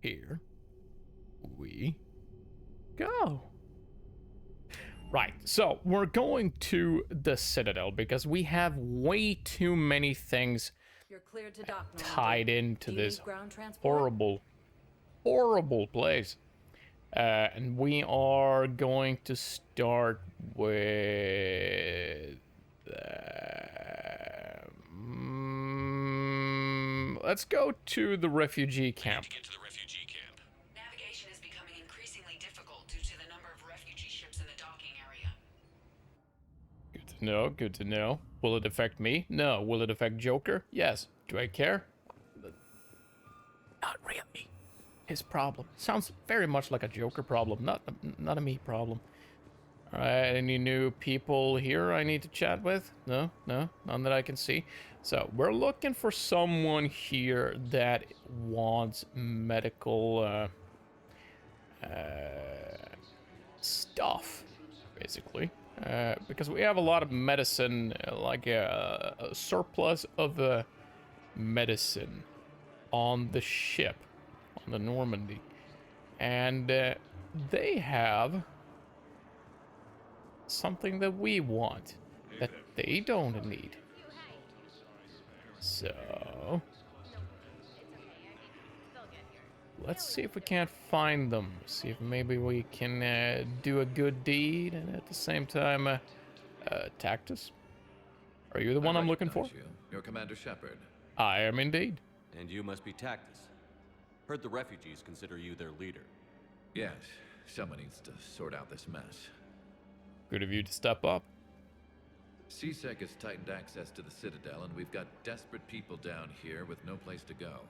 here we go. Right, so we're going to the Citadel because we have way too many things You're cleared to dock, tied into Do you this need ground transport? horrible place. And we are going to start with... let's go to the refugee camp. To get to the refugee camp. Navigation is becoming increasingly difficult due to the number of refugee ships in the docking area. Good to know, good to know. Will it affect me? No. Will it affect Joker? Yes. Do I care? Not really. His problem. Sounds very much like a Joker problem, not a me problem. Alright, any new people here I need to chat with? No, none that I can see. So, we're looking for someone here that wants medical, stuff, basically. Because we have a lot of medicine, like a surplus of medicine on the ship, on the Normandy. And they have something that we want, that they don't need. So, let's see if we can't find them. See if maybe we can do a good deed and at the same time Tactus. Are you the one I'm looking for? You're Commander Shepard. I am indeed. And you must be Tactus. Heard the refugees consider you their leader. Yes, someone needs to sort out this mess. Good of you to step up. CSEC has tightened access to the Citadel, and we've got desperate people down here with no place to go.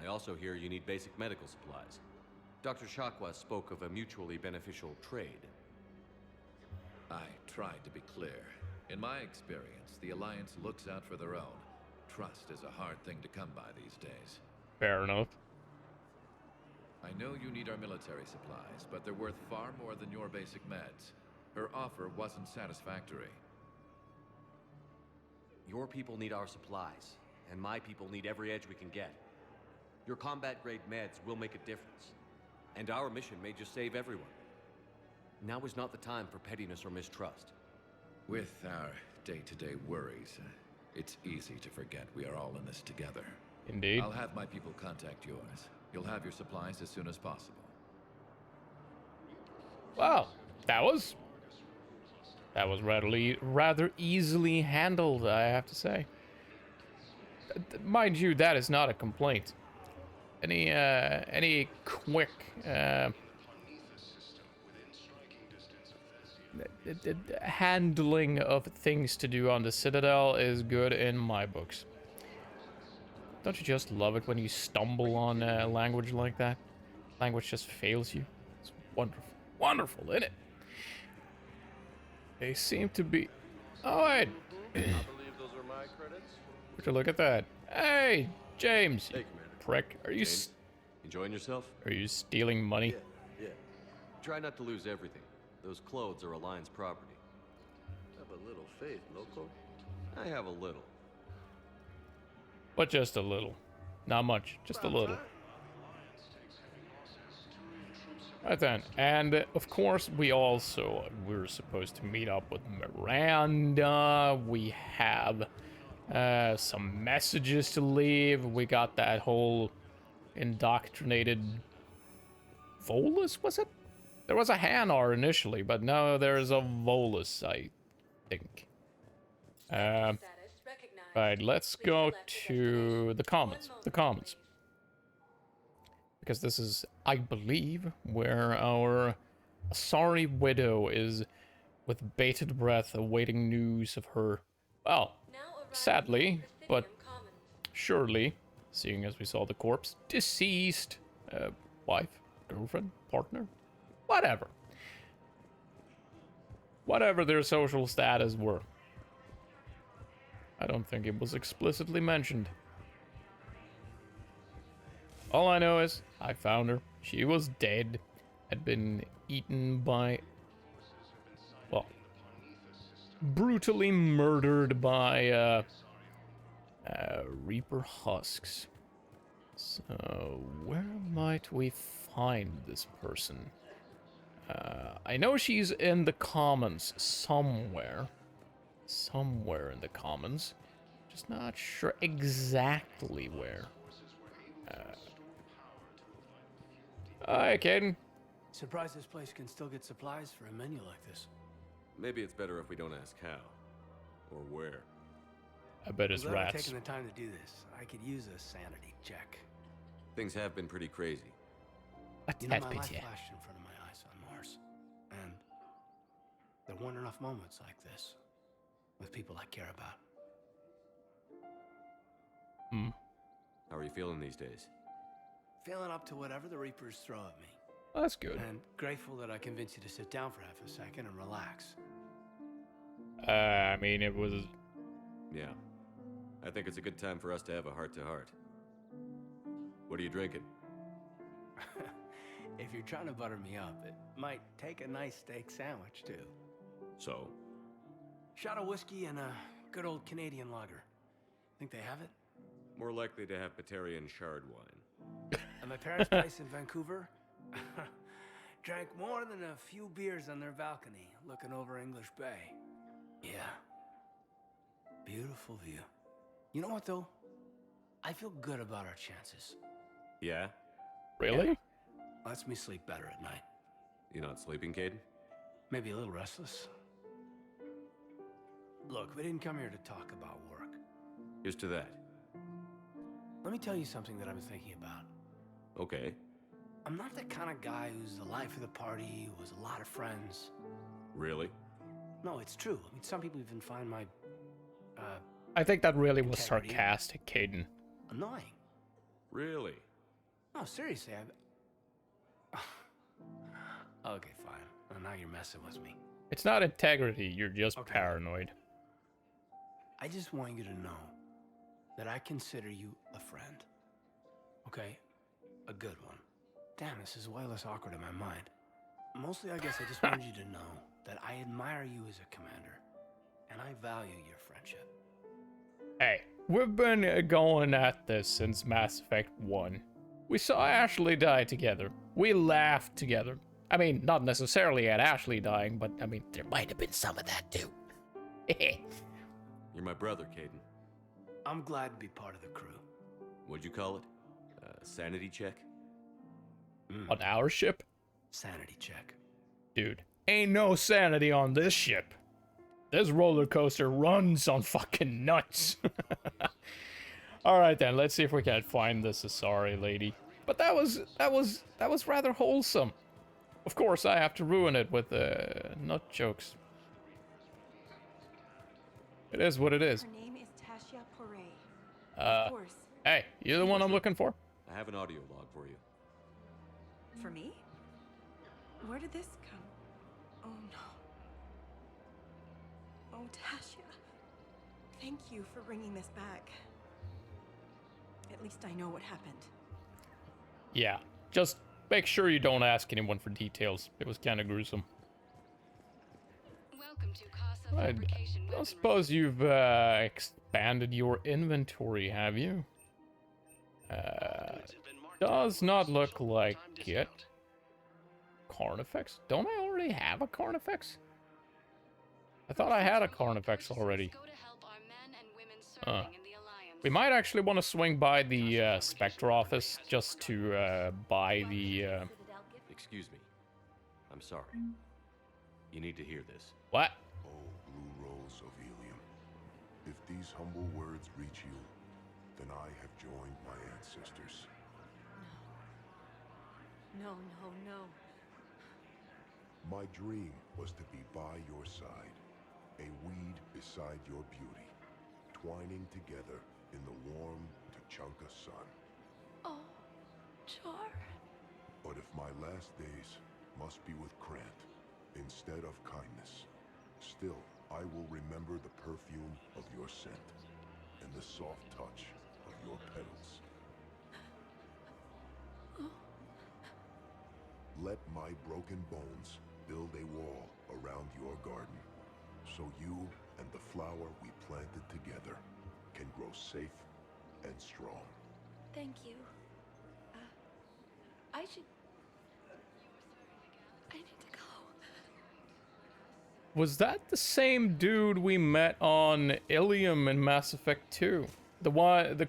I also hear you need basic medical supplies. Dr. Shakwa spoke of a mutually beneficial trade. I tried to be clear. In my experience, the Alliance looks out for their own. Trust is a hard thing to come by these days. Fair enough. I know you need our military supplies, but they're worth far more than your basic meds. Her offer wasn't satisfactory. Your people need our supplies, and my people need every edge we can get. Your combat-grade meds will make a difference, and our mission may just save everyone. Now is not the time for pettiness or mistrust. With our day-to-day worries, it's easy to forget we are all in this together. Indeed. I'll have my people contact yours. You'll have your supplies as soon as possible. Wow, that was rather easily handled, I have to say. Mind you, that is not a complaint. Any quick handling of things to do on the Citadel is good in my books. Don't you just love it when you stumble on language like that? Language just fails you. It's wonderful. Wonderful, isn't it? They seem to be... Oh, wait. I believe those are my credits. Would you look at that? Hey, James. Hey, Commander. Prick. Are you... James, enjoying yourself? Are you stealing money? Yeah. Try not to lose everything. Those clothes are Alliance property. Have a little faith, loco. I have a little. But just a little. Not much. Just a little. Right then. And, of course, we're supposed to meet up with Miranda. We have some messages to leave. We got that whole indoctrinated... Volus, was it? There was a Hanar initially, but now there's a Volus, I think. Right, let's go to the Commons. The Commons. Because this is, I believe, where our sorry widow is with bated breath awaiting news of her, well, sadly, but surely, seeing as we saw the corpse, deceased wife, girlfriend, partner, whatever. Whatever their social status were. I don't think it was explicitly mentioned. All I know is I found her. She was dead. Had been eaten by... well, brutally murdered by Reaper husks. So, where might we find this person? I know she's in the commons somewhere. Somewhere in the commons. Just not sure exactly where. Hi, Caden. Surprised this place can still get supplies for a menu like this. Maybe it's better if we don't ask how. Or where. I bet it's I'm glad I've rats. taken the time to do this. I could use a sanity check. Things have been pretty crazy. You know, That's my life pity. flashed in front of my eyes on Mars. And there weren't enough moments like this with people I care about. How are you feeling these days? Feeling up to whatever the Reapers throw at me. That's good. And grateful that I convinced you to sit down for half a second and relax. I mean, it was... Yeah. I think it's a good time for us to have a heart-to-heart. What are you drinking? If you're trying to butter me up, it might take a nice steak sandwich, too. So? Shot of whiskey and a good old Canadian lager. Think they have it? More likely to have Batarian shard wine. At my parents' place in Vancouver, drank more than a few beers on their balcony, looking over English Bay. Yeah. Beautiful view. You know what, though? I feel good about our chances. Yeah? Really? Lets me sleep better at night. You not sleeping, Caden? Maybe a little restless. Look, we didn't come here to talk about work. Here's to that. Let me tell you something that I've been thinking about. Okay. I'm not the kind of guy who's the life of the party, who has a lot of friends. Really? No, it's true. I mean, some people even find my, I think that really was Integrity. sarcastic, Caden. annoying. Really? No, seriously, Okay, fine. Well, now you're messing with me. It's not integrity, you're just Okay. paranoid. I just want you to know that I consider you a friend. Okay? A good one. Damn, this is way less awkward in my mind. Mostly, I guess I just wanted you to know that I admire you as a commander, and I value your friendship. Hey, we've been going at this since Mass Effect 1. We saw Ashley die together. We laughed together. I mean, not necessarily at Ashley dying, but I mean, there might have been some of that too. You're my brother, Caden. I'm glad to be part of the crew. What'd you call it? Sanity check? On our ship? Sanity check. Dude, ain't no sanity on this ship. This roller coaster runs on fucking nuts. Alright then, let's see if we can find this Asari lady. But that was rather wholesome. Of course, I have to ruin it with nut jokes. It is what it is. Her name is Tasha Poray. Uh, Of course. Hey, you the one I'm looking for? I have an audio log for you. For me? Where did this come? Oh no. Oh, Tasha. Thank you for bringing this back. At least I know what happened. Yeah, just make sure you don't ask anyone for details. It was kind of gruesome. Welcome to Casa I Fabrication don't Weapon suppose you've expanded your inventory, have you? Does not look like it. Carnifex? Don't I already have a Carnifex? I thought I had a Carnifex already. Go to help our men and women serving in the Alliance. We might actually want to swing by the Spectre office just to buy the... Excuse me. I'm sorry. You need to hear this. What? Oh, Blue Rose of Helium. If these humble words reach you, then I have joined my ancestors. No. My dream was to be by your side, a weed beside your beauty, twining together in the warm Tuchanka sun. Oh, Char. But if my last days must be with Krant instead of kindness, still I will remember the perfume of your scent and the soft touch of your petals. Let my broken bones build a wall around your garden, so you and the flower we planted together can grow safe and strong. Thank you. I should... I need to go. Was that the same dude we met on Ilium in Mass Effect 2? The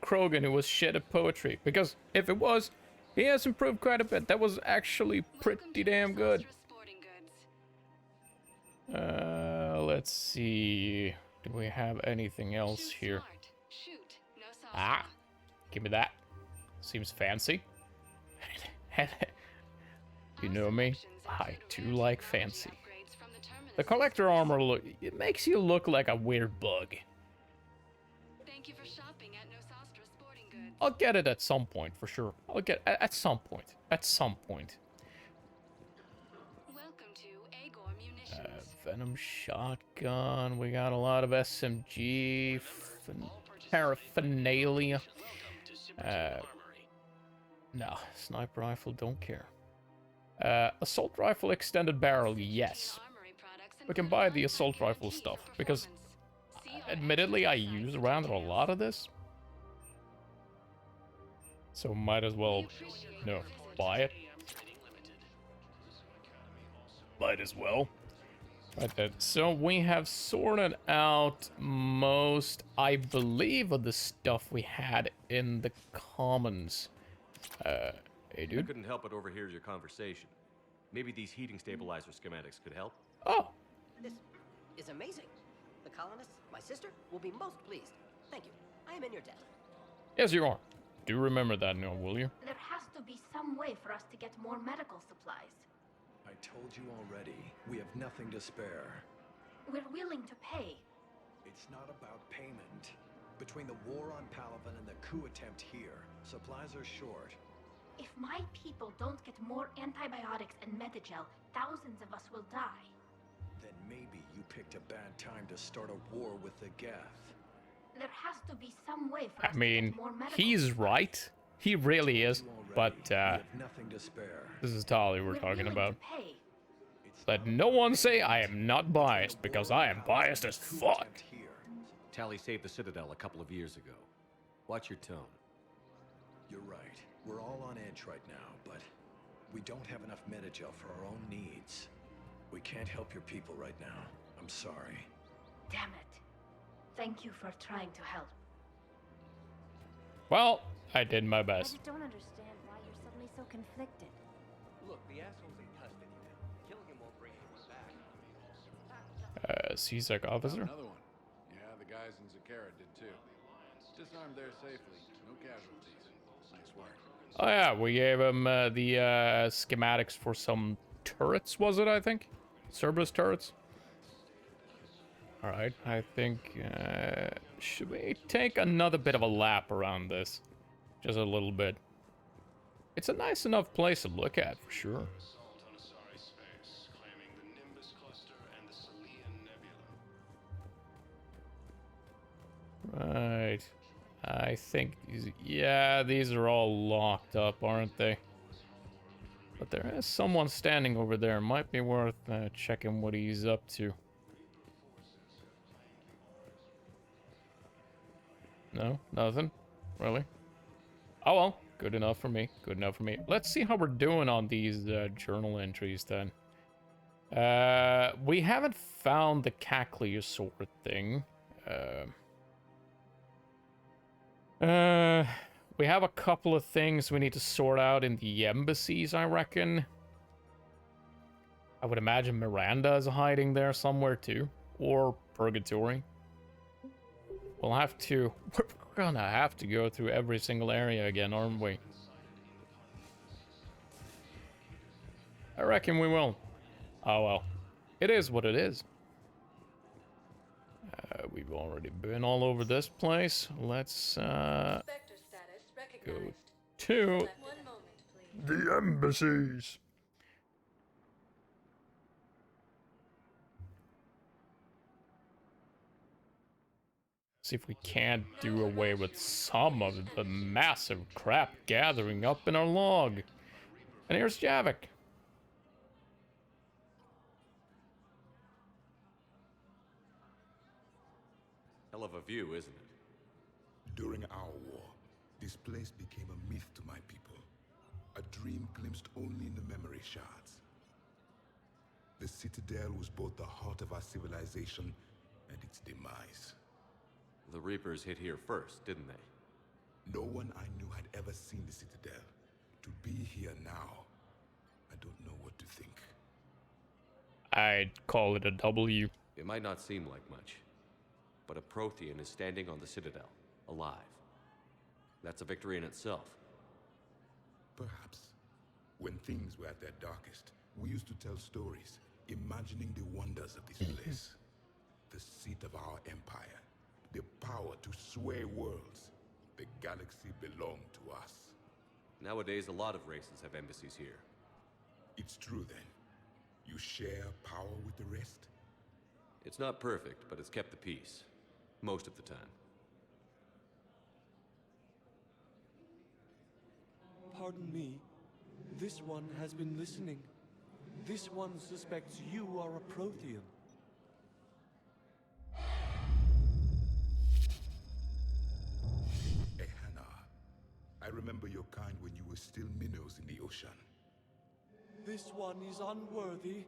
Krogan who was shit at poetry? Because if it was, he has improved quite a bit. That was actually pretty damn good. Let's see. Do we have anything else here? Ah, give me that. Seems fancy. You know me, I do like fancy. The collector armor it makes you look like a weird bug. Thank you for shopping at Nosastra Sporting Goods. I'll get it at some point for sure. I'll get at some point. At some point. Welcome to Agor Munitions. Venom shotgun. We got a lot of SMG paraphernalia. No, sniper rifle, don't care. Assault rifle extended barrel, yes. We can buy the assault rifle stuff because, admittedly, I use around a lot of this. So might as well, buy it. Might as well. Right then. So we have sorted out most, I believe, of the stuff we had in the commons. Hey, I dude. couldn't help but overhear your conversation. Maybe these heating stabilizer schematics could help? Oh, This is amazing. The colonists, my sister, will be most pleased. Thank you. I am in your debt. yes, you are. Do remember that now, will you? There has to be some way for us to get more medical supplies. I told you already, we have nothing to spare. We're willing to pay. It's not about payment. Between the war on Palaven and the coup attempt here, supplies are short. If my people don't get more antibiotics and Medigel, thousands of us will die. Then maybe you picked a bad time to start a war with the Geth. There has to be some way for us I mean, to get more medical he's supplies. right. He really is. But, We have nothing to spare. this is Tali we're We're talking willing about. to pay. Let no one say I am not biased, because I am biased as fuck. Here. Tally saved the Citadel a couple of years ago. Watch your tone. You're right. We're all on edge right now, but we don't have enough Medigel for our own needs. We can't help your people right now. I'm sorry. Damn it. Thank you for trying to help. Well, I did my I best. just don't understand why you're suddenly so conflicted. Look, the asshole's in custody now. Killing him won't bring anyone back. CSEC officer? Another one. Yeah, the guys in Zakara did too. Disarmed there safely. No casualties. Nice work. Oh yeah, we gave him the schematics for some turrets, was it, I think? Cerberus turrets? Alright, I think... should we take another bit of a lap around this? Just a little bit. It's a nice enough place to look at, for sure. Right. I think these are all locked up, aren't they? But there is someone standing over there. Might be worth checking what he's up to. No, nothing. Really? Oh well, good enough for me. Good enough for me. Let's see how we're doing on these journal entries then. We haven't found the Cacliosaur thing. We have a couple of things we need to sort out in the embassies, I reckon. I would imagine Miranda is hiding there somewhere too. Or Purgatory. We'll have to... We're gonna have to go through every single area again, aren't we? I reckon we will. Oh well. It is what it is. We've already been all over this place. Let's go to the embassies. See if we can't do away with some of the massive crap gathering up in our log. And here's Javik. Hell of a view, isn't it? During our war, this place became a myth to my people. A dream glimpsed only in the memory shards. The Citadel was both the heart of our civilization and its demise. The Reapers hit here first, didn't they? No one I knew had ever seen the Citadel. To be here now, I don't know what to think. I'd call it a W. It might not seem like much, but a Prothean is standing on the Citadel, alive. That's a victory in itself. Perhaps. When things were at their darkest, we used to tell stories, imagining the wonders of this place. The seat of our empire, the power to sway worlds. The galaxy belonged to us. Nowadays, a lot of races have embassies here. It's true then. You share power with the rest? It's not perfect, but it's kept the peace. Most of the time. Pardon me. This one has been listening. This one suspects you are a Prothean. Ehana, I remember your kind when you were still minnows in the ocean. This one is unworthy.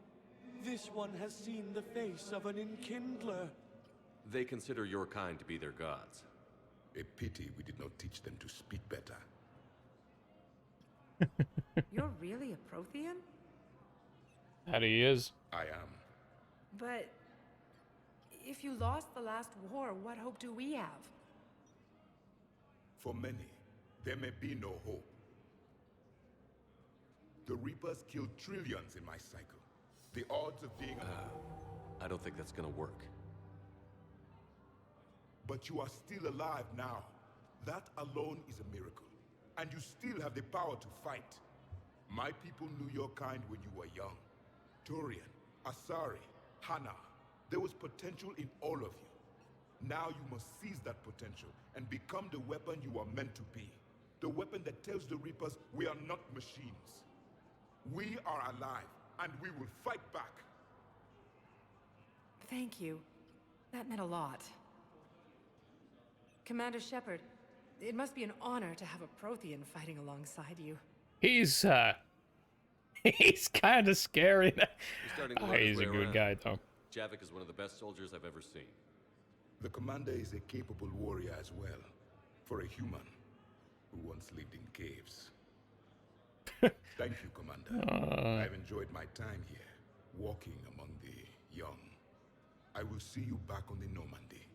This one has seen the face of an enkindler. They consider your kind to be their gods. A pity we did not teach them to speak better. You're really a Prothean? That he is. I am. But if you lost the last war, what hope do we have? For many, there may be no hope. The Reapers killed trillions in my cycle. The odds of being I don't think that's gonna work. But you are still alive now. That alone is a miracle. And you still have the power to fight. My people knew your kind when you were young. Turian, Asari, Hana. There was potential in all of you. Now you must seize that potential and become the weapon you are meant to be. The weapon that tells the Reapers we are not machines. We are alive, and we will fight back. Thank you. That meant a lot. Commander Shepard, it must be an honor to have a Prothean fighting alongside you. He's he's kind of scary. He's a good guy though. Javik is one of the best soldiers I've ever seen. The commander is a capable warrior as well, for a human who once lived in caves. Thank you, Commander. I've enjoyed my time here, walking among the young. I will see you back on the Normandy.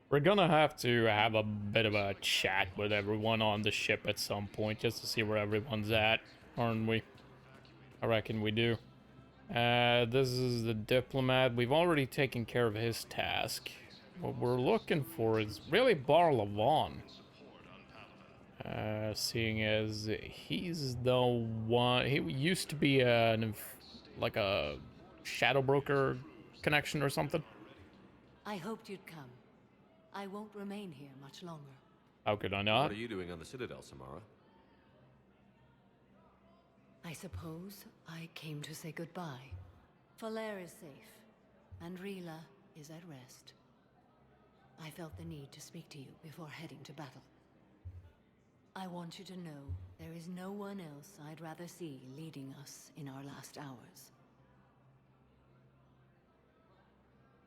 We're gonna have to have a bit of a chat with everyone on the ship at some point, just to see where everyone's at, aren't we? I reckon we do. This is the diplomat. We've already taken care of his task. What we're looking for is really Bar Levon. Seeing as he's the one... He used to be like a shadow broker connection or something. I hoped you'd come. I won't remain here much longer. How could I not? What are you doing on the Citadel, Samara? I suppose I came to say goodbye. Falair is safe, and Rila is at rest. I felt the need to speak to you before heading to battle. I want you to know there is no one else I'd rather see leading us in our last hours.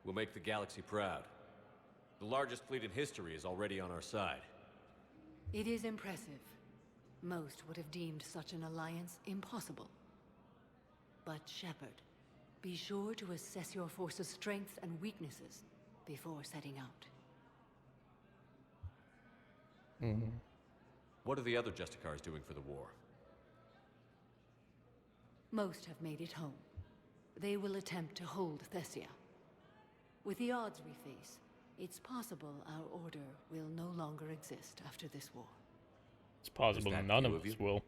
We'll make the galaxy proud. The largest fleet in history is already on our side. It is impressive. Most would have deemed such an alliance impossible. But Shepard, be sure to assess your force's strengths and weaknesses before setting out. What are the other Justicars doing for the war? Most have made it home. They will attempt to hold Thessia. With the odds we face, it's possible our order will no longer exist after this war. It's possible none of us will.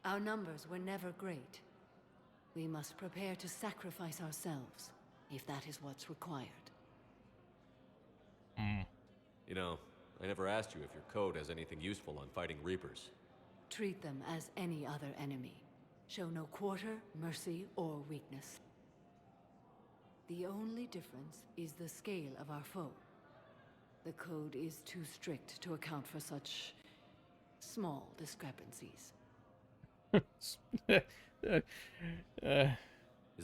Our numbers were never great. We must prepare to sacrifice ourselves, if that is what's required. You know, I never asked you if your code has anything useful on fighting Reapers. Treat them as any other enemy. Show no quarter, mercy, or weakness. The only difference is the scale of our foe. The code is too strict to account for such small discrepancies. Is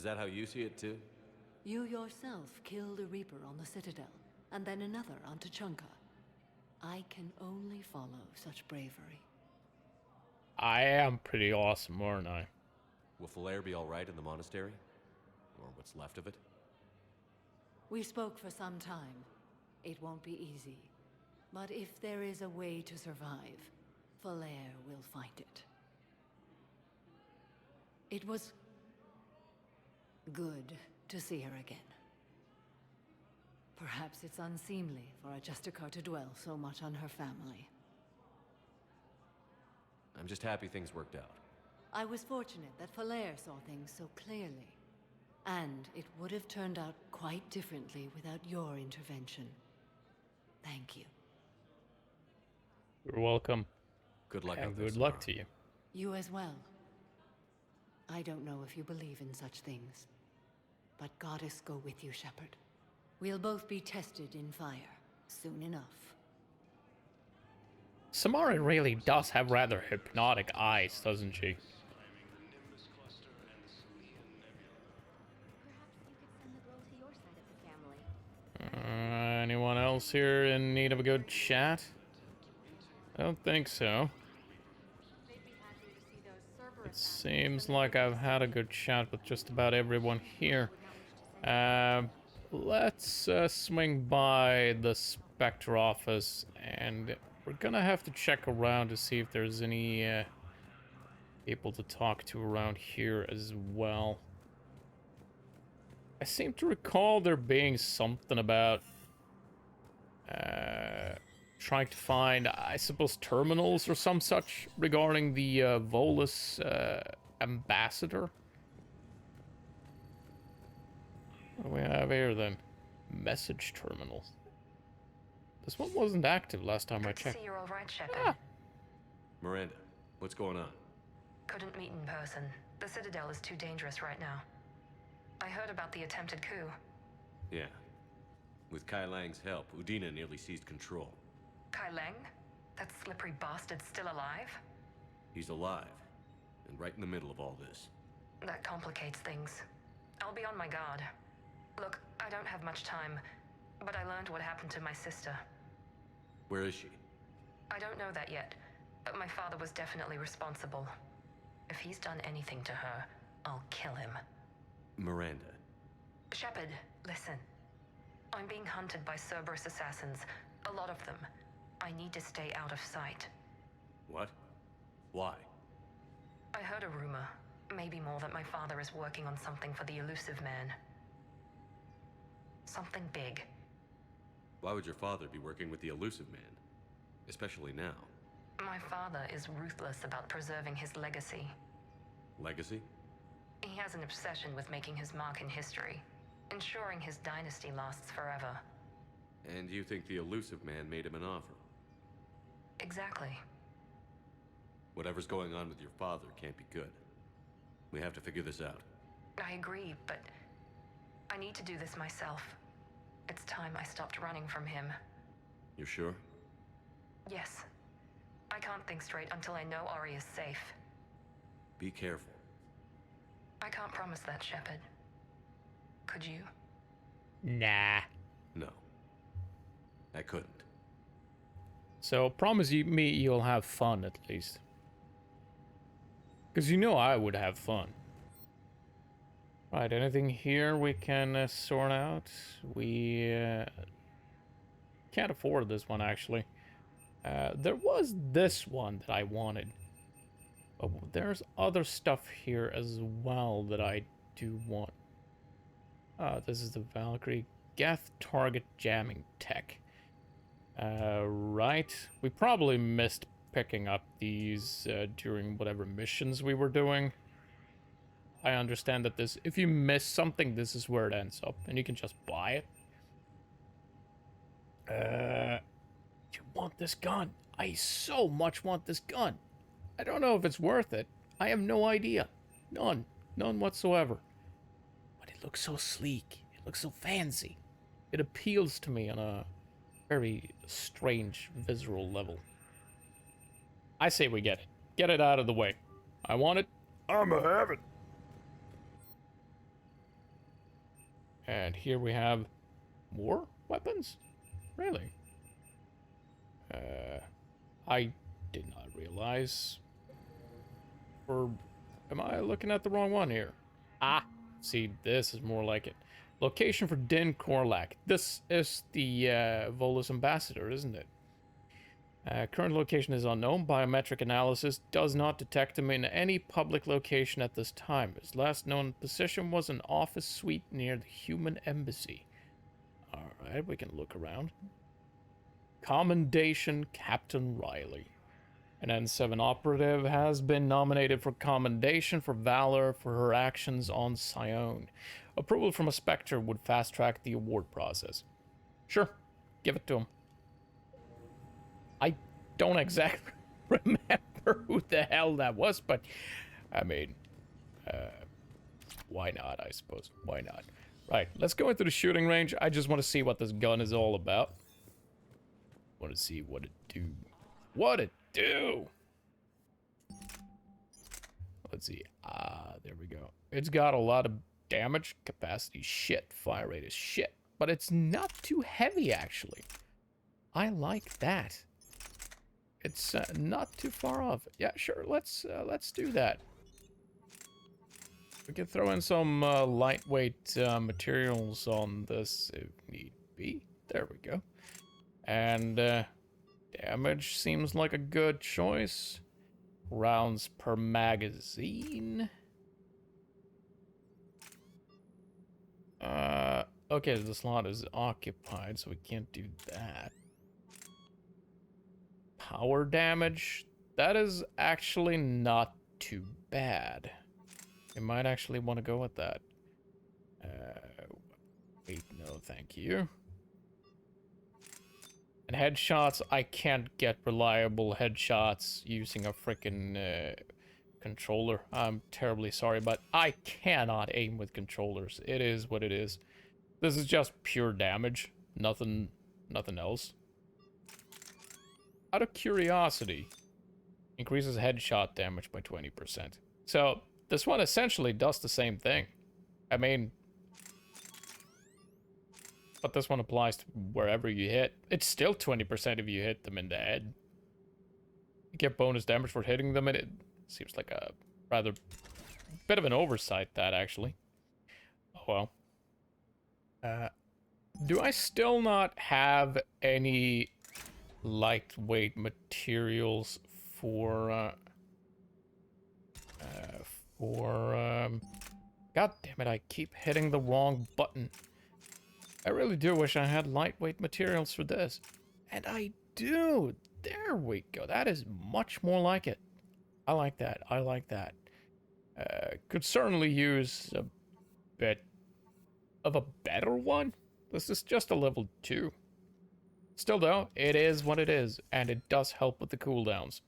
that how you see it too? You yourself killed a Reaper on the Citadel, and then another on Tuchanka. I can only follow such bravery. I am pretty awesome, aren't I? Will Falair be all right in the monastery? Or what's left of it? We spoke for some time. It won't be easy. But if there is a way to survive, Falair will find it. It was good to see her again. Perhaps it's unseemly for a Justicar to dwell so much on her family. I'm just happy things worked out. I was fortunate that Falair saw things so clearly. And it would have turned out quite differently without your intervention. Thank you. You're welcome. Good luck and out there, good luck Samara. to you. You as well. I don't know if you believe in such things, but Goddess go with you, Shepard. We'll both be tested in fire soon enough. Samara really does have rather hypnotic eyes, doesn't she? Anyone else here in need of a good chat? I don't think so. It seems like I've had a good chat with just about everyone here. Let's swing by the Spectre office, and we're gonna have to check around to see if there's any people to talk to around here as well. I seem to recall there being something about trying to find, I suppose, terminals or some such regarding the Volus ambassador. What do we have here then? Message terminals. This one wasn't active last time I checked. See, you're all right, Shepard. Ah. Miranda, what's going on? Couldn't meet in person. The Citadel is too dangerous right now. I heard about the attempted coup. Yeah. With Kai Lang's help, Udina nearly seized control. Kai Leng? That slippery bastard's still alive? He's alive, and right in the middle of all this. That complicates things. I'll be on my guard. Look, I don't have much time, but I learned what happened to my sister. Where is she? I don't know that yet, but my father was definitely responsible. If he's done anything to her, I'll kill him. Miranda. Shepard, listen. I'm being hunted by Cerberus assassins. A lot of them. I need to stay out of sight. What? Why? I heard a rumor, maybe more, that my father is working on something for the Elusive Man. Something big. Why would your father be working with the Elusive Man? Especially now. My father is ruthless about preserving his legacy. Legacy? He has an obsession with making his mark in history, ensuring his dynasty lasts forever. And you think the Elusive Man made him an offer? Exactly. Whatever's going on with your father can't be good. We have to figure this out. I agree, but I need to do this myself. It's time I stopped running from him. You're sure? Yes. I can't think straight until I know Ori is safe. Be careful. I can't promise that, Shepard. Could you? Nah. No. I couldn't. So promise me you'll have fun at least. Because you know I would have fun. Right, anything here we can sort out? We can't afford this one actually. There was this one that I wanted. But there's other stuff here as well that I do want. This is the Valkyrie Geth target jamming tech. Right. We probably missed picking up these during whatever missions we were doing. I understand that this, if you miss something, this is where it ends up, and you can just buy it. You want this gun? I so much want this gun. I don't know if it's worth it. I have no idea. None. None whatsoever. But it looks so sleek. It looks so fancy. It appeals to me on a very strange visceral level. I say we get it. Get it out of the way. I want it. I'ma have it. And here we have more weapons? Really? I did not realize. Or am I looking at the wrong one here? Ah, see, this is more like it. Location for Din Korlak. This is the Volus ambassador, isn't it? Current location is unknown. Biometric analysis does not detect him in any public location at this time. His last known position was an office suite near the human embassy. Alright, we can look around. Commendation Captain Riley. An N7 operative has been nominated for commendation for valor for her actions on Sion. Approval from a Spectre would fast-track the award process. Sure, give it to him. I don't exactly remember who the hell that was, but, I mean, why not, I suppose? Why not? Right, let's go into the shooting range. I just want to see what this gun is all about. Want to see what it do. What it do! Let's see. There we go. It's got a lot of damage. Capacity shit. Fire rate is shit. But it's not too heavy, actually. I like that. It's not too far off. Yeah, sure. Let's do that. We can throw in some lightweight materials on this if need be. There we go. And damage seems like a good choice. Rounds per magazine. Okay, the slot is occupied, so we can't do that. Power damage. That is actually not too bad. I might actually want to go with that. Wait, no, thank you. And headshots, I can't get reliable headshots using a frickin' controller. I'm terribly sorry, but I cannot aim with controllers. It is what it is. This is just pure damage. Nothing else. Out of curiosity, increases headshot damage by 20%. So, this one essentially does the same thing. I mean, but this one applies to wherever you hit. It's still 20% if you hit them in the head. You get bonus damage for hitting them, and it seems like a rather bit of an oversight, that, actually. Oh well. Do I still not have any lightweight materials for, God damn it, I keep hitting the wrong button. I really do wish I had lightweight materials for this. And I do! There we go. That is much more like it. I like that. I like that. Could certainly use a bit of a better one. This is just a level 2. Still though, it is what it is, and it does help with the cooldowns.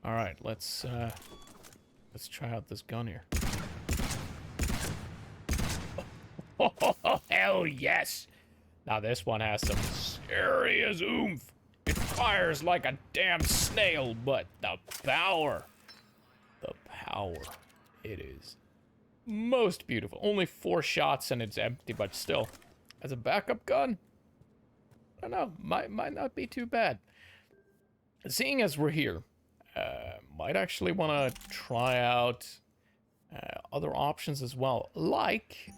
Alright, let's try out this gun here. Oh, hell yes! Now this one has some serious oomph. It fires like a damn snail, but the power. It is most beautiful. Only 4 shots and it's empty, but still. As a backup gun, I don't know, might not be too bad. Seeing as we're here, might actually want to try out other options as well, like,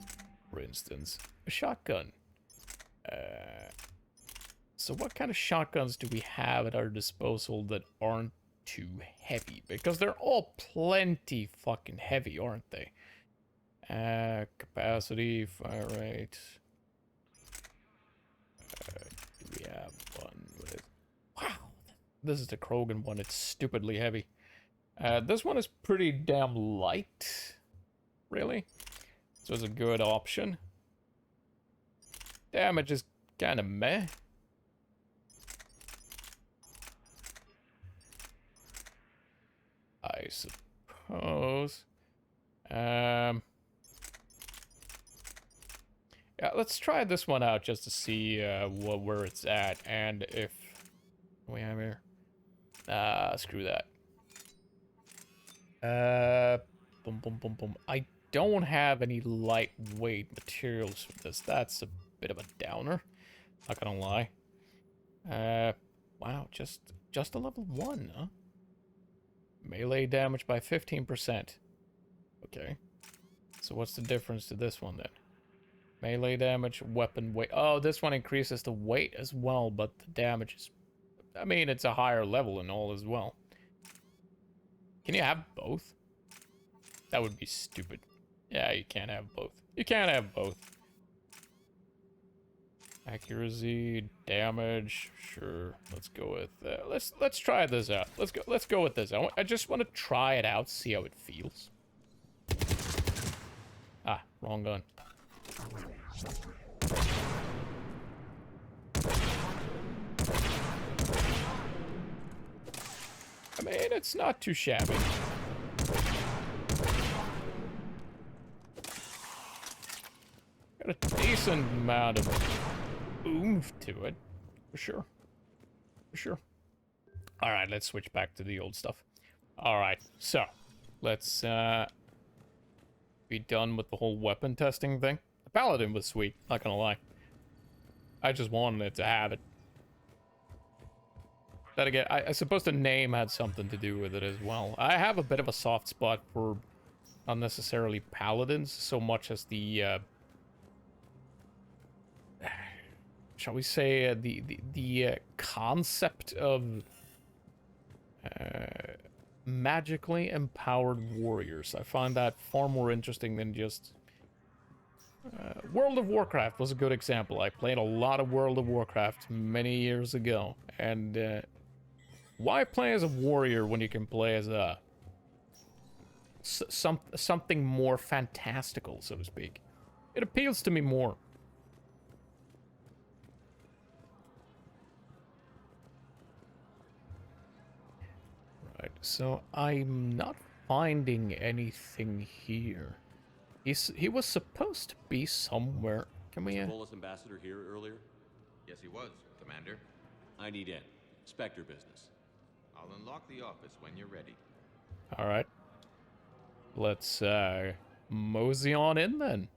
for instance, a shotgun. So what kind of shotguns do we have at our disposal that aren't too heavy? Because they're all plenty fucking heavy, aren't they? Capacity, fire rate. Do we have one with... Wow! This is the Krogan one. It's stupidly heavy. This one is pretty damn light. Really? So it's a good option. Damage is kind of meh. I suppose. Yeah, Yeah, let's try this one out just to see where it's at, and if we have here. Screw that. Boom, boom, boom, boom. I don't have any lightweight materials for this. That's a bit of a downer. Not gonna lie. Wow, just a level 1, huh? Melee damage by 15%. Okay. So what's the difference to this one then? Melee damage, weapon weight. Oh, this one increases the weight as well, but the damage is... I mean, it's a higher level and all as well. Can you have both? That would be stupid. Yeah, you can't have both. You can't have both. Accuracy, damage, sure. Let's go with let's try this out. Let's go with this. I just want to try it out, see how it feels. Ah, wrong gun. I mean, it's not too shabby. Got a decent amount of oomph to it, for sure. For sure. Alright, let's switch back to the old stuff. Alright, so let's be done with the whole weapon testing thing. The Paladin was sweet, not gonna lie. I just wanted it to have it. That again, I suppose the name had something to do with it as well. I have a bit of a soft spot for not necessarily Paladins so much as the shall we say, the concept of magically empowered warriors. I find that far more interesting than just... World of Warcraft was a good example. I played a lot of World of Warcraft many years ago, and why play as a warrior when you can play as a... something more fantastical, so to speak? It appeals to me more. So I'm not finding anything here. He was supposed to be somewhere. Can we? Was the Volus ambassador here earlier? Yes, he was, Commander. I need in. Spectre business. I'll unlock the office when you're ready. All right. Let's mosey on in then.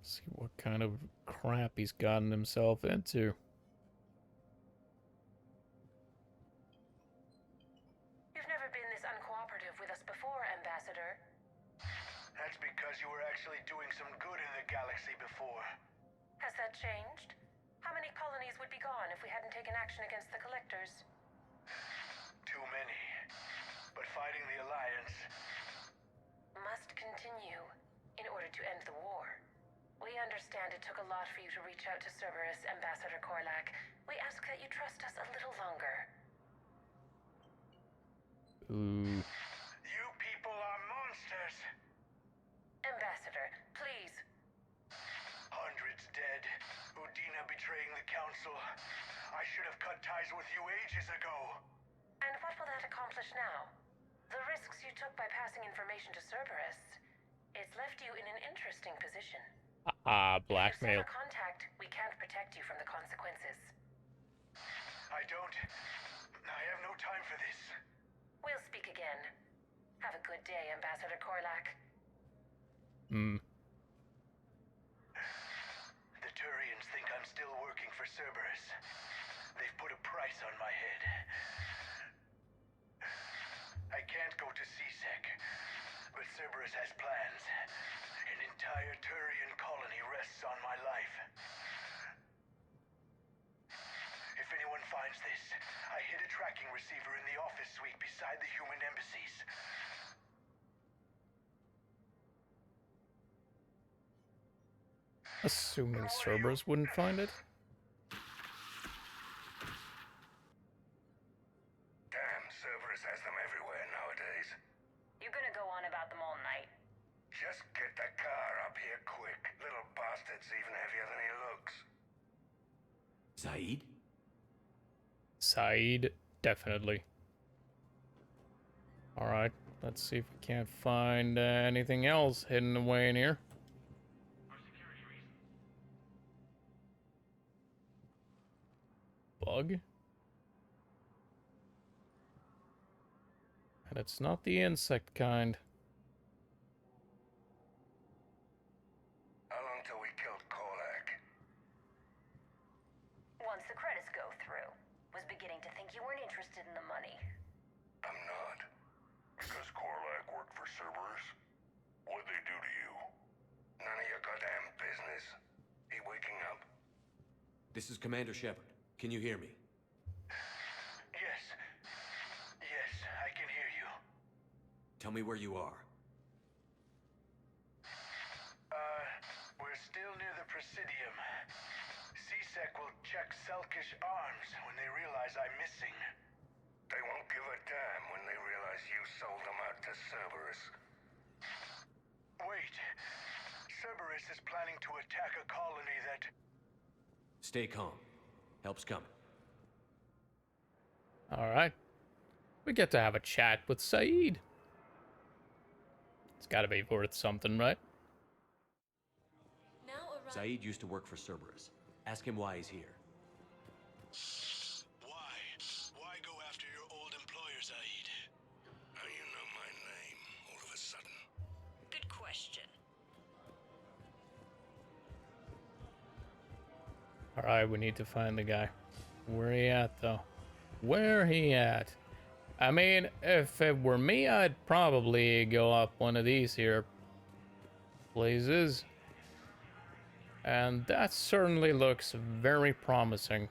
See what kind of crap he's gotten himself into. You've never been this uncooperative with us before, Ambassador. That's because you were actually doing some good in the galaxy before. Has that changed? How many colonies would be gone if we hadn't taken action against the Collectors? Too many. But fighting the Alliance must continue in order to end the war. We understand it took a lot for you to reach out to Cerberus, Ambassador Korlak. We ask that you trust us a little longer. Ooh. You people are monsters! Ambassador, please. Hundreds dead. Udina betraying the Council. I should have cut ties with you ages ago. And what will that accomplish now? The risks you took by passing information to Cerberus. It's left you in an interesting position. Blackmail. If you sever contact, we can't protect you from the consequences. I have no time for this. We'll speak again. Have a good day, Ambassador Korlak. The Turians think I'm still working for Cerberus. They've put a price on my head. I can't go to CSEC, but Cerberus has plans. An entire Turian colony rests on my life. If anyone finds this, I hid a tracking receiver in the office suite beside the human embassies. Assuming Cerberus wouldn't find it. Damn, Cerberus has them everywhere nowadays. You're gonna go on about them all night. Just get the car up here quick. Little bastard's even heavier than he looks. Saeed? Saeed, definitely. Alright, let's see if we can't find anything else hidden away in here. Bug? And it's not the insect kind. How long till we killed Korlak? Once the credits go through. Was beginning to think you weren't interested in the money. I'm not. Because Korlak worked for Cerberus? What'd they do to you? None of your goddamn business. He waking up? This is Commander Shepard. Can you hear me? Yes. Yes, I can hear you. Tell me where you are. We're still near the Presidium. C-Sec will check Selkish arms when they realize I'm missing. They won't give a damn when they realize you sold them out to Cerberus. Wait. Cerberus is planning to attack a colony that... Stay calm. Help's coming. Alright. We get to have a chat with Saeed. It's gotta be worth something, right? Zaid used to work for Cerberus. Ask him why he's here. Why? Why go after your old employer, Zaid? How you know my name all of a sudden? Good question. Alright, we need to find the guy. Where he at, though? Where he at? I mean, if it were me, I'd probably go up one of these here places. And that certainly looks very promising.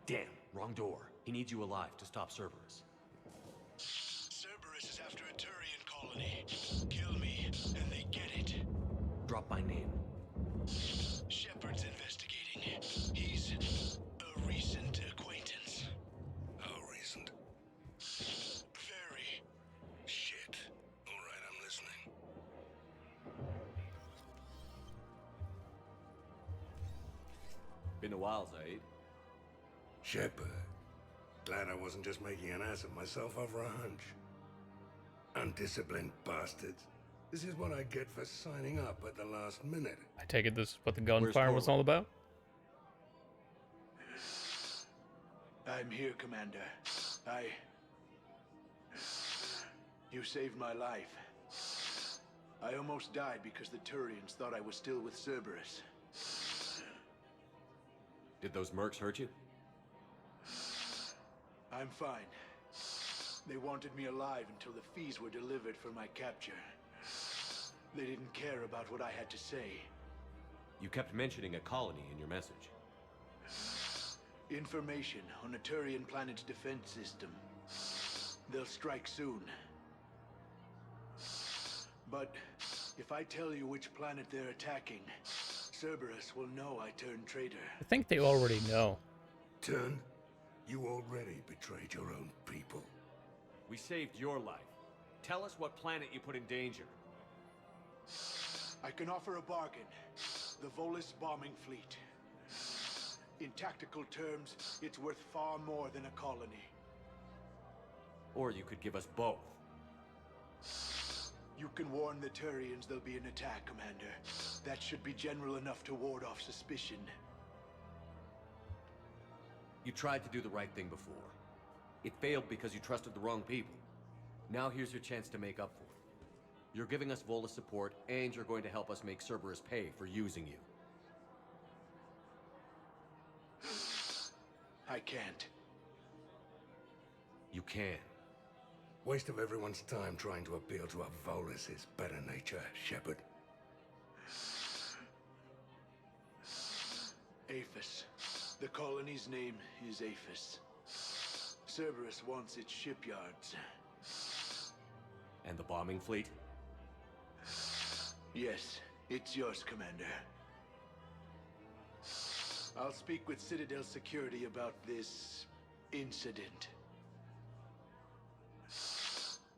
Damn, wrong door. He needs you alive to stop Cerberus. Cerberus is after a Turian colony. Kill me, and they get it. Drop my name. Shepard's investigating. He's a recent acquaintance. How recent? Very. Shit. All right, I'm listening. Been a while, Zaid. Shepard. Glad I wasn't just making an ass of myself over a hunch. Undisciplined bastards. This is what I get for signing up at the last minute. I take it this is what the gunfire was all about? I'm here, Commander. You saved my life. I almost died because the Turians thought I was still with Cerberus. Did those mercs hurt you? I'm fine. They wanted me alive until the fees were delivered for my capture. They didn't care about what I had to say. You kept mentioning a colony in your message. Information on a Turian planet's defense system. They'll strike soon. But if I tell you which planet they're attacking, Cerberus will know I turned traitor. I think they already know. Turned? You already betrayed your own people. We saved your life. Tell us what planet you put in danger. I can offer a bargain. The Volus bombing fleet. In tactical terms, it's worth far more than a colony. Or you could give us both. You can warn the Turians there'll be an attack, Commander. That should be general enough to ward off suspicion. You tried to do the right thing before. It failed because you trusted the wrong people. Now here's your chance to make up for it. You're giving us Volus support, and you're going to help us make Cerberus pay for using you. I can't. You can. Waste of everyone's time trying to appeal to a Volus's better nature, Shepard. Aphis. The colony's name is Aphis. Cerberus wants its shipyards. And the bombing fleet? Yes, it's yours, Commander. I'll speak with Citadel Security about this incident.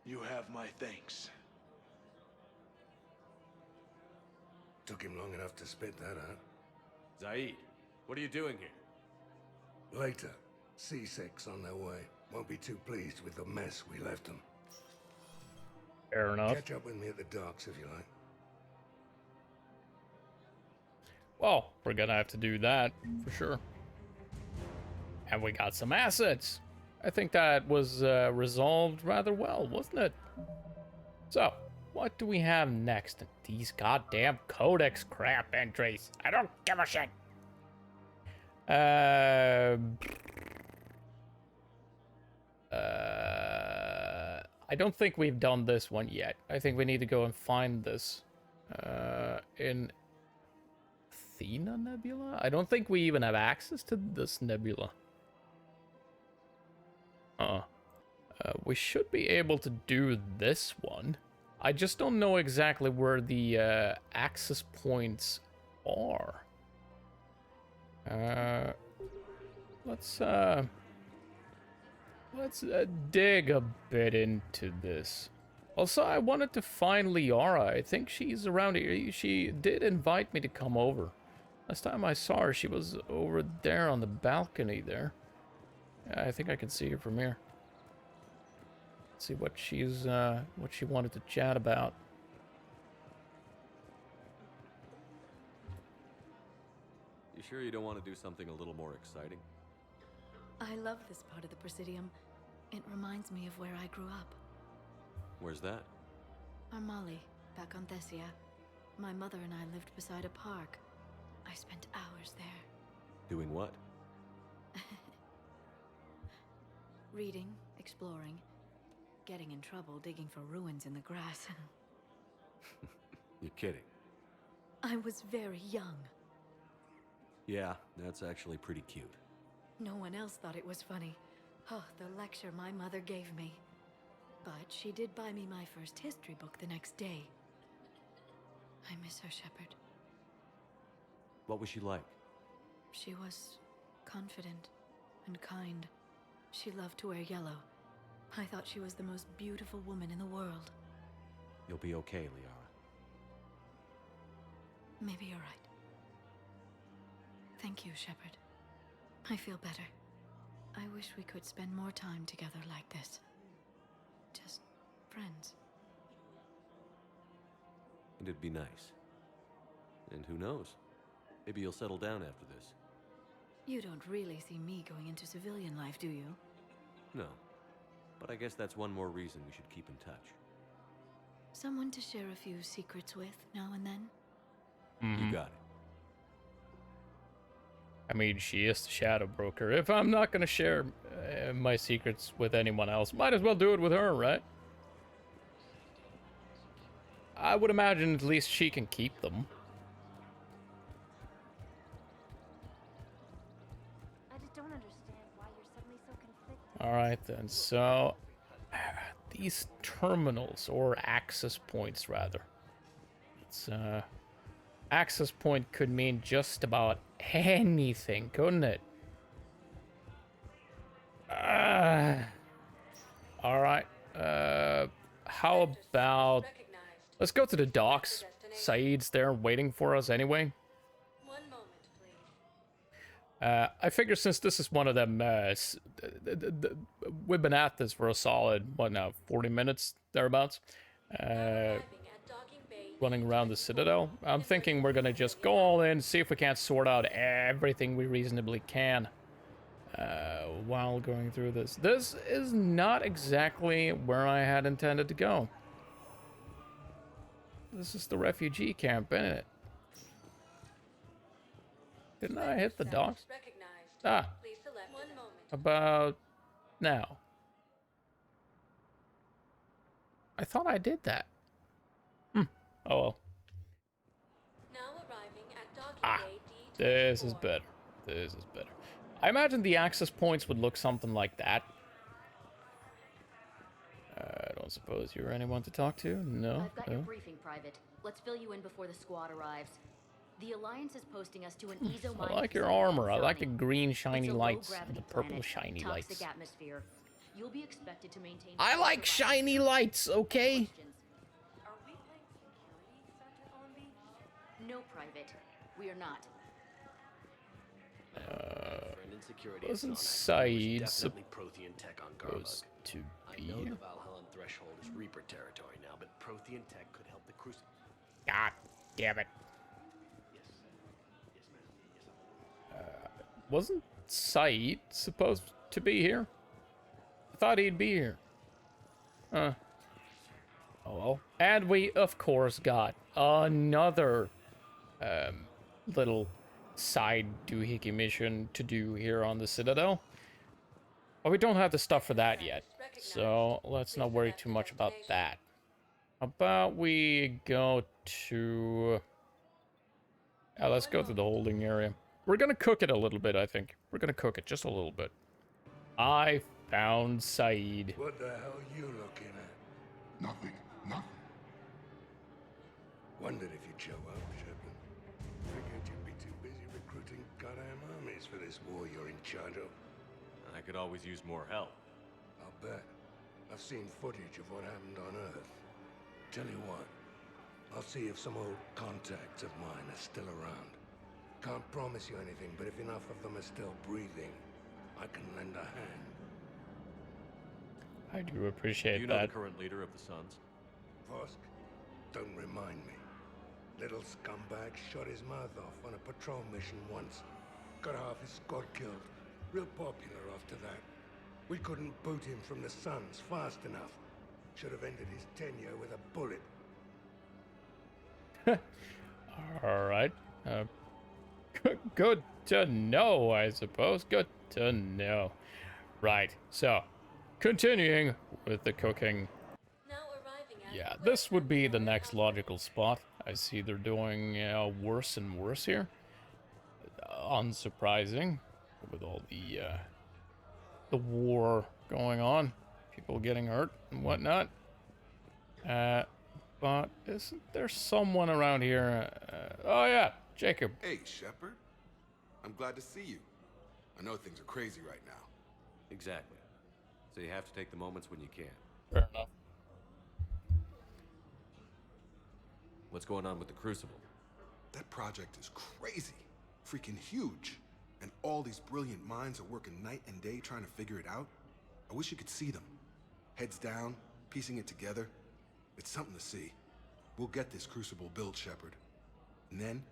You have my thanks. Took him long enough to spit that out. Zaid, what are you doing here? Later. C6 on their way. Won't be too pleased with the mess we left them. Fair enough. Catch up with me at the docks if you like. Well, we're gonna have to do that for sure. And we got some assets. I think that was resolved rather well, wasn't it? So, what do we have next? These goddamn codex crap entries. I don't give a shit. I don't think we've done this one yet. I think we need to go and find this in Athena Nebula? I don't think we even have access to this nebula. We should be able to do this one. I just don't know exactly where the access points are. Let's dig a bit into this. Also, I wanted to find Liara. I think she's around here. She did invite me to come over. Last time I saw her, she was over there on the balcony there. I think I can see her from here. Let's see what she's what she wanted to chat about. You sure you don't want to do something a little more exciting? I love this part of the Presidium. It reminds me of where I grew up. Where's that? Armali, back on Thessia. My mother and I lived beside a park. I spent hours there. Doing what? Reading, exploring, getting in trouble digging for ruins in the grass. You're kidding. I was very young. Yeah, that's actually pretty cute. No one else thought it was funny. Oh, the lecture my mother gave me. But she did buy me my first history book the next day. I miss her, Shepard. What was she like? She was confident and kind. She loved to wear yellow. I thought she was the most beautiful woman in the world. You'll be okay, Liara. Maybe you're right. Thank you, Shepard. I feel better. I wish we could spend more time together like this. Just friends. And it'd be nice. And who knows? Maybe you'll settle down after this. You don't really see me going into civilian life, do you? No. But I guess that's one more reason we should keep in touch. Someone to share a few secrets with now and then? You got it. I mean, she is the Shadow Broker. If I'm not gonna share my secrets with anyone else, might as well do it with her, right? I would imagine at least she can keep them. I just don't understand why you're suddenly so conflicted. Alright then, so these terminals, or access points rather. It's access point could mean just about anything, couldn't it? Alright, how about let's go to the docks. Saeed's there waiting for us anyway. I figure since this is one of them, we've been at this for a solid, what now, 40 minutes, thereabouts, running around the Citadel. I'm thinking we're gonna just go all in, see if we can't sort out everything we reasonably can while going through this. This is not exactly where I had intended to go. This is the refugee camp, isn't it? Didn't I hit the docks? Ah. About now. I thought I did that. Oh well. This is better. This is better. I imagine the access points would look something like that. I don't suppose you're anyone to talk to? No? I've got your briefing, Private. Let's fill you in before the squad arrives. The Alliance is posting us to an EZO I like your armor. I like the green shiny lights and the purple shiny lights. Toxic atmosphere. You'll be expected to maintain. I like shiny lights, okay? No, Private. We are not. abandoned security. Wasn't It's Saeed definitely Prothean tech on Garbug. supposed to I be know here? the Valhallan threshold is Reaper territory now, but Prothean tech could help the Crucible. God damn it. Wasn't Saeed supposed to be here? I thought he'd be here. Huh. Oh well. And we, of course, got another little side doohickey mission to do here on the Citadel. But we don't have the stuff for that yet, so let's not worry too much about that. How about we go to... let's go to the holding area. We're gonna cook it a little bit, I think. We're gonna cook it just a little bit. I found Saeed. What the hell are you looking at? Nothing. Nothing. Wondered if you'd show up, Shepard. Figured you'd be too busy recruiting goddamn armies for this war you're in charge of. I could always use more help. I'll bet. I've seen footage of what happened on Earth. Tell you what, I'll see if some old contacts of mine are still around. Can't promise you anything, but if enough of them are still breathing, I can lend a hand. I do appreciate Do you know that. the current leader of the Suns? Vosk? Don't remind me. Little scumbag shot his mouth off on a patrol mission once. Got half his squad killed. Real popular after that. We couldn't boot him from the Suns fast enough. Should have ended his tenure with a bullet. Alright. Good to know, I suppose. Good to know. Right, so, continuing with the cooking. Yeah, this would be the next logical spot. I see they're doing worse and worse here. Unsurprising, with all the war going on, people getting hurt and whatnot. But isn't there someone around here? Oh yeah, Jacob. Hey, Shepard. I'm glad to see you. I know things are crazy right now. Exactly. So you have to take the moments when you can. Fair enough. What's going on with the Crucible? That project is crazy. Freaking huge. And all these brilliant minds are working night and day trying to figure it out. I wish you could see them. Heads down, piecing it together. It's something to see. We'll get this Crucible built, Shepard. And then,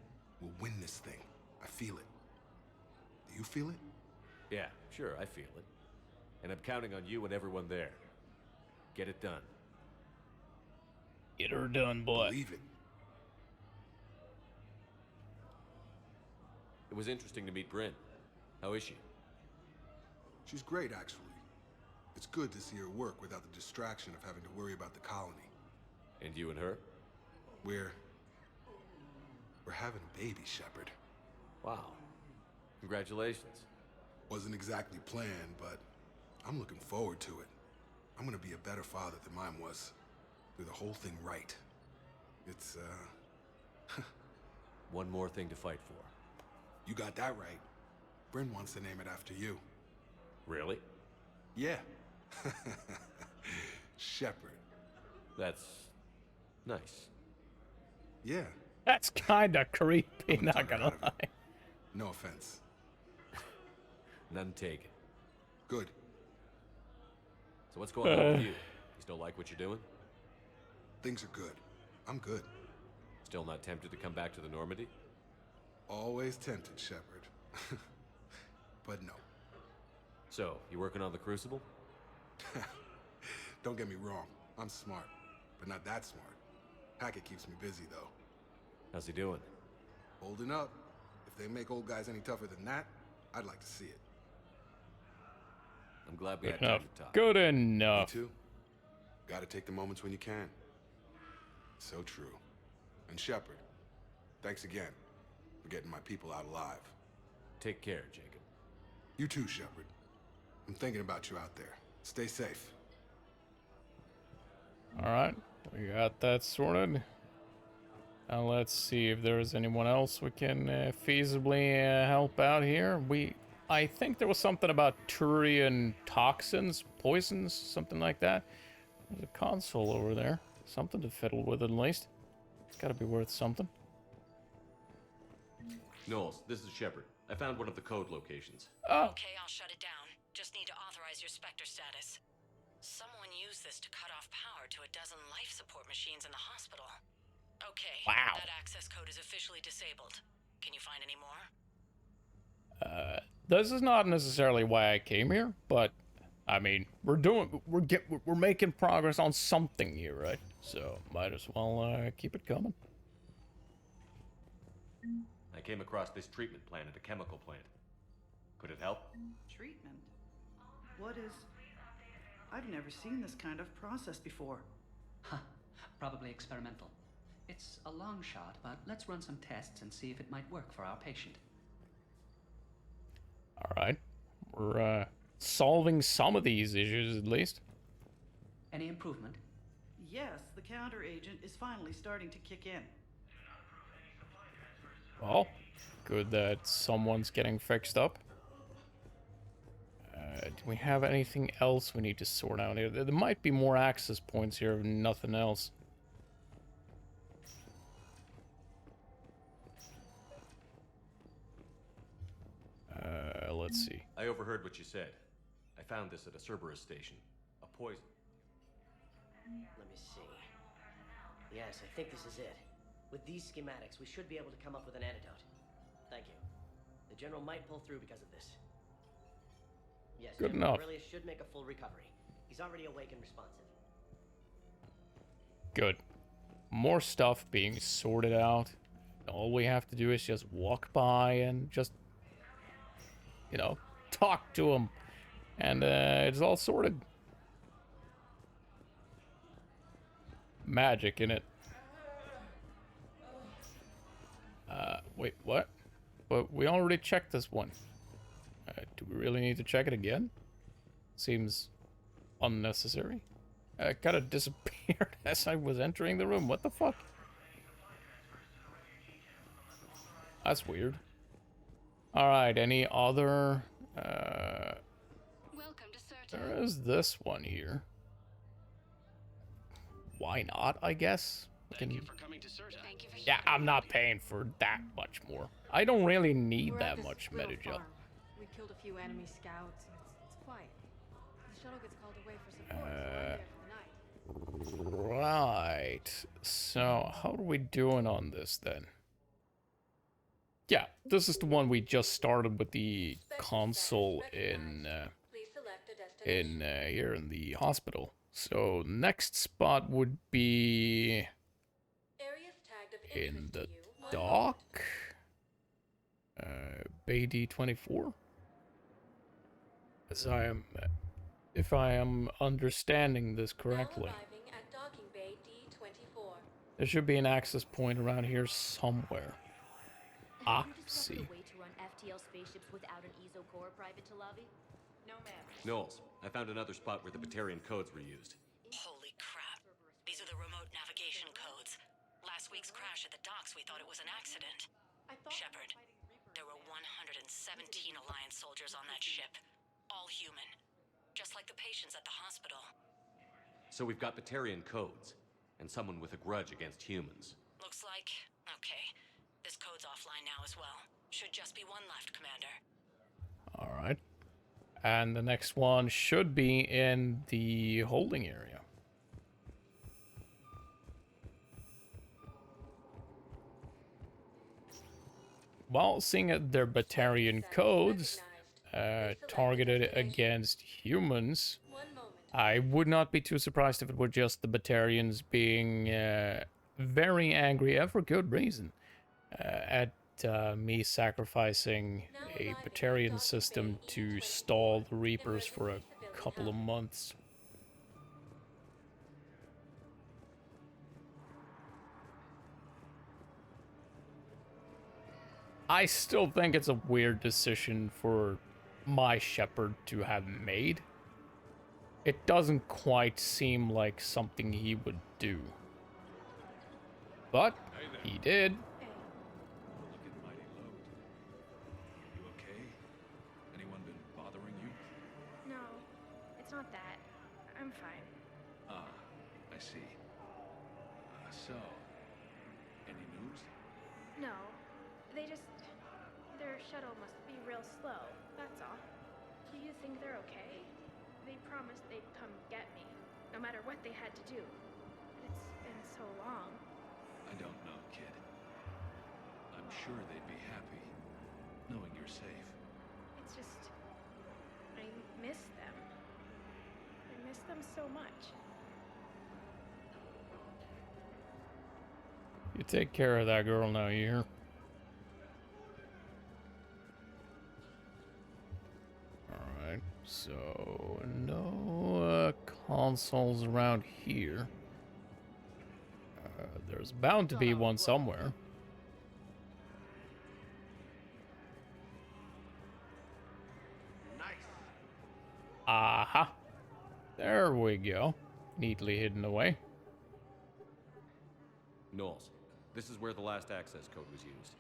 we'll win this thing. I feel it. Do you feel it? Yeah, sure, I feel it. And I'm counting on you and everyone there. Get it done. Get her done, boy. Believe it. It was interesting to meet Bryn. How is she? She's great, actually. It's good to see her work without the distraction of having to worry about the colony. And you and her? We're having a baby, Shepard. Wow. Congratulations. Wasn't exactly planned, but I'm looking forward to it. I'm gonna be a better father than mine was. Do the whole thing right. It's, One more thing to fight for. You got that right. Bryn wants to name it after you. Really? Yeah. Shepard. That's nice. Yeah. That's kinda creepy, not gonna lie. No offense. None taken. Good. So what's going on with you? You still like what you're doing? Things are good. I'm good. Still not tempted to come back to the Normandy? Always tempted, Shepard. But no. So, you working on the Crucible? Don't get me wrong. I'm smart, but not that smart. Hackett keeps me busy, though. How's he doing? Holding up. If they make old guys any tougher than that, I'd like to see it. I'm glad we Good had time enough. to talk. Good enough. Me too. Gotta take the moments when you can. So true. And Shepard, thanks again for getting my people out alive. Take care, Jacob. You too, Shepard. I'm thinking about you out there. Stay safe. Alright, we got that sorted. Now let's see if there's anyone else we can feasibly help out here. I think there was something about Turian toxins, poisons, something like that. There's a console over there. Something to fiddle with at least. It's gotta be worth something. Knowles, this is Shepard. I found one of the code locations. Oh. Okay, I'll shut it down. Just need to authorize your Spectre status. Someone used this to cut off power to a dozen life support machines in the hospital. Okay, wow. That access code is officially disabled. Can you find any more? This is not necessarily why I came here, but I mean, we're making progress on something here, right? So might as well keep it coming. I came across this treatment plant at a chemical plant. Could it help? Treatment? What is... I've never seen this kind of process before. Huh. Probably experimental. It's a long shot, but let's run some tests and see if it might work for our patient. Alright. We're solving some of these issues, at least. Any improvement? Yes, the counter-agent is finally starting to kick in. Well, good that someone's getting fixed up. Do we have anything else we need to sort out here? There might be more access points here, if nothing else. Let's see. I overheard what you said. I found this at a Cerberus station. A poison. Let me see. Yes, I think this is it. With these schematics, we should be able to come up with an antidote. Thank you. The General might pull through because of this. Yes, good General enough. Aurelius should make a full recovery. He's already awake and responsive. Good. More stuff being sorted out. All we have to do is just walk by and just, you know, talk to him. And it's all sorted. Magic in it. Wait, what? But we already checked this one. Do we really need to check it again? Seems unnecessary. It kind of disappeared as I was entering the room. What the fuck? That's weird. Alright, any other... there is this one here. Why not, I guess? Thank you for coming to Certa. Yeah, I'm not paying for that much more. I don't really need that much Metagel. We killed a few enemy scouts. It's quiet. The shuttle gets called away for support, so I'm there for the night. Right. So, how are we doing on this then? Yeah, this is the one we just started with the console in here in the hospital. So next spot would be in the dock. Bay D24. As I am, if I am understanding this correctly. There should be an access point around here somewhere. Ah, see. Way to run FTL spaceships without an ESO core, Private Talavi? No, ma'am. Knowles, I found another spot where the Batarian codes were used. Holy crap. These are the remote navigation codes. Last week's crash at the docks, we thought it was an accident. Shepard, there were 117 Alliance soldiers on that ship. All human. Just like the patients at the hospital. So we've got Batarian codes, and someone with a grudge against humans. Looks like... okay. This code's offline now as well. Should just be one left, Commander. Alright. And the next one should be in the holding area. Well, seeing that they're Batarian codes targeted against humans, I would not be too surprised if it were just the Batarians being very angry, and for good reason, at me sacrificing a Batarian system to stall the Reapers for a couple of months. I still think it's a weird decision for my Shepard to have made. It doesn't quite seem like something he would do. But he did. You okay? Anyone been bothering you? No, it's not that. I'm fine. Ah, I see. So, any news? No, Their shuttle must be real slow, that's all. Do you think they're okay? They promised they'd come get me, no matter what they had to do. But it's been so long. I don't know, kid. I'm sure they'd be happy, knowing you're safe. It's just... I miss them. I miss them so much. You take care of that girl now, you hear? Alright, so no consoles around here. There's bound to be one somewhere. Aha! There we go. Neatly hidden away. Knowles, this is where the last access code was used.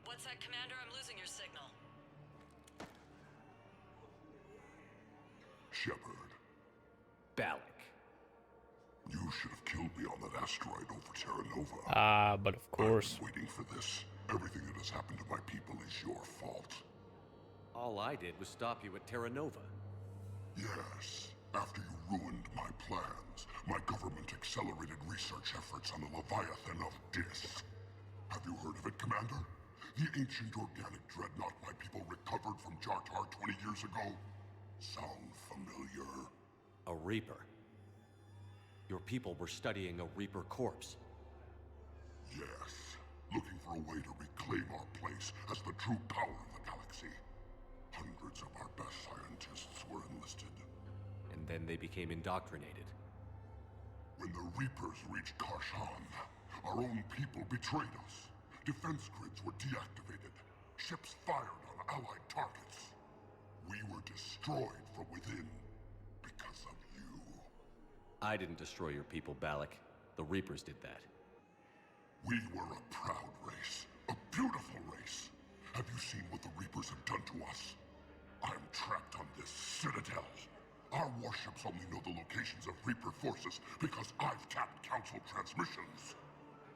What's that, Commander? I'm losing your signal. Shepard. Balak. You should have killed me on that asteroid over Terra Nova. Ah, but of course. I've been waiting for this. Everything that has happened to my people is your fault. All I did was stop you at Terra Nova. Yes. After you ruined my plans, my government accelerated research efforts on the Leviathan of Dis. Have you heard of it, Commander? The ancient organic dreadnought my people recovered from Jartar 20 years ago? Sound familiar? A Reaper. Your people were studying a Reaper corpse. Yes. Looking for a way to reclaim our place as the true power of the galaxy. Hundreds of our best scientists were enlisted. And then they became indoctrinated. When the Reapers reached Karshan, our own people betrayed us. Defense grids were deactivated. Ships fired on Allied targets. We were destroyed from within because of you. I didn't destroy your people, Balak. The Reapers did that. We were a proud race. A beautiful race. Have you seen what the Reapers have done to us? I'm trapped on this citadel. Our warships only know the locations of Reaper forces because I've tapped Council transmissions.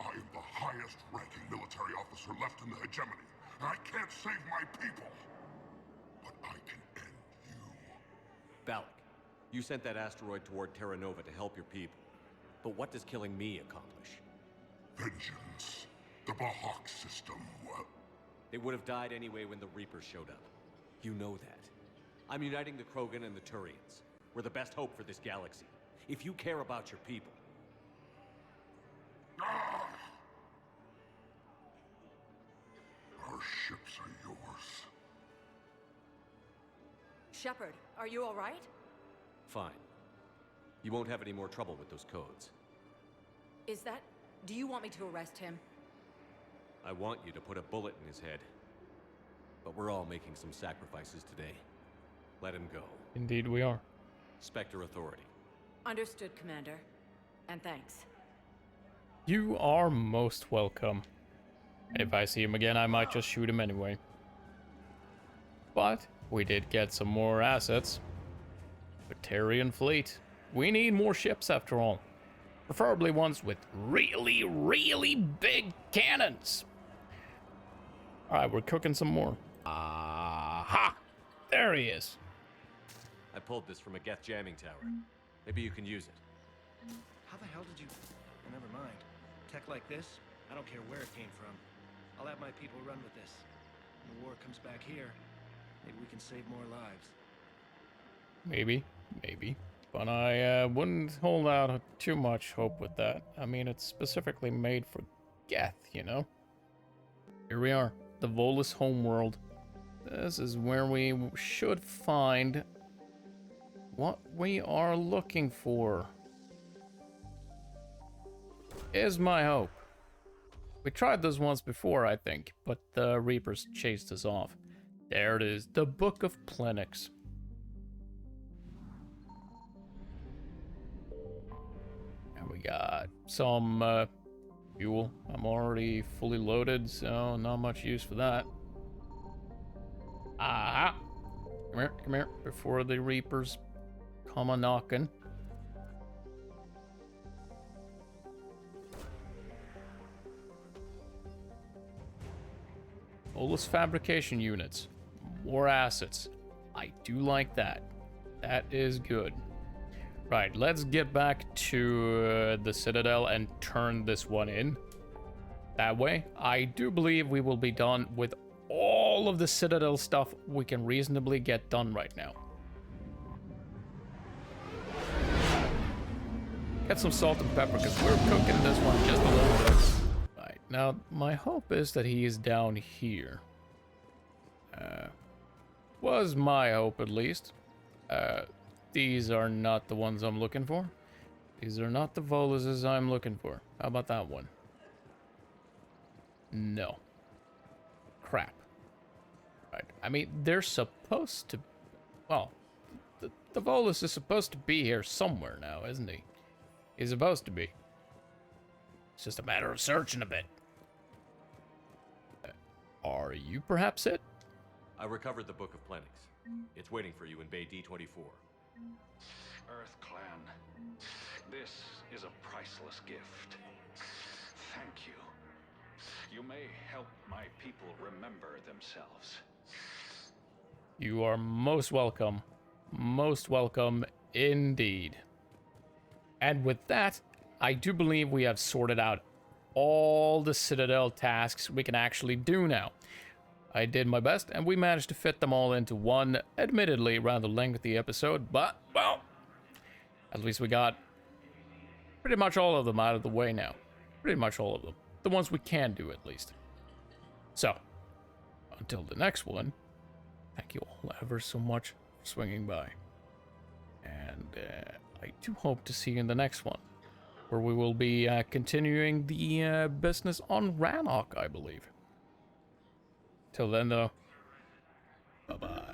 I am the highest-ranking military officer left in the hegemony, and I can't save my people. But I can end you. Balak, you sent that asteroid toward Terra Nova to help your people. But what does killing me accomplish? Vengeance. The Bahak system, well... They would have died anyway when the Reapers showed up. You know that. I'm uniting the Krogan and the Turians. We're the best hope for this galaxy. If you care about your people... Our ships are yours. Shepard, are you all right? Fine. You won't have any more trouble with those codes. Is that... Do you want me to arrest him? I want you to put a bullet in his head. But we're all making some sacrifices today. Let him go. Indeed we are. Spectre Authority. Understood, Commander. And thanks. You are most welcome. If I see him again, I might just shoot him anyway. But we did get some more assets. Batarian fleet. We need more ships after all. Preferably ones with really, really big cannons. Alright, we're cooking some more. Aha! There he is. I pulled this from a Geth jamming tower. Maybe you can use it. How the hell did you... Never mind. Tech like this, I don't care where it came from. I'll have my people run with this. When the war comes back here, maybe we can save more lives. Maybe. But I wouldn't hold out too much hope with that. I mean, it's specifically made for Geth, you know? Here we are. The Volus homeworld. This is where we should find what we are looking for. Is my hope. We tried this once before, I think, but the Reapers chased us off. There it is, the Book of Plenix. And we got some fuel. I'm already fully loaded, so not much use for that. Aha! Come here, before the Reapers come a-knocking. Solus fabrication units. More assets. I do like that. That is good. Right, let's get back to the Citadel and turn this one in. That way, I do believe we will be done with all of the Citadel stuff we can reasonably get done right now. Get some salt and pepper because we're cooking this one just a little bit. Right, now my hope is that he is down here. Was my hope at least. These are not the ones I'm looking for. These are not the Voluses I'm looking for. How about that one? No. Crap. Right. I mean, they're supposed to... Well, the Volus is supposed to be here somewhere now, isn't he? He's supposed to be. It's just a matter of searching a bit. Are you perhaps it? I recovered the Book of Plenix. It's waiting for you in Bay D-24. Earth Clan, this is a priceless gift. Thank you. You may help my people remember themselves. You are most welcome. Most welcome indeed. And with that, I do believe we have sorted out all the Citadel tasks we can actually do now. I did my best, and we managed to fit them all into one, admittedly rather lengthy episode, but, well, at least we got pretty much all of them out of the way now. Pretty much all of them. The ones we can do, at least. So, until the next one, thank you all ever so much for swinging by. And I do hope to see you in the next one, where we will be continuing the business on Rannoch, I believe. Till then, though, bye-bye.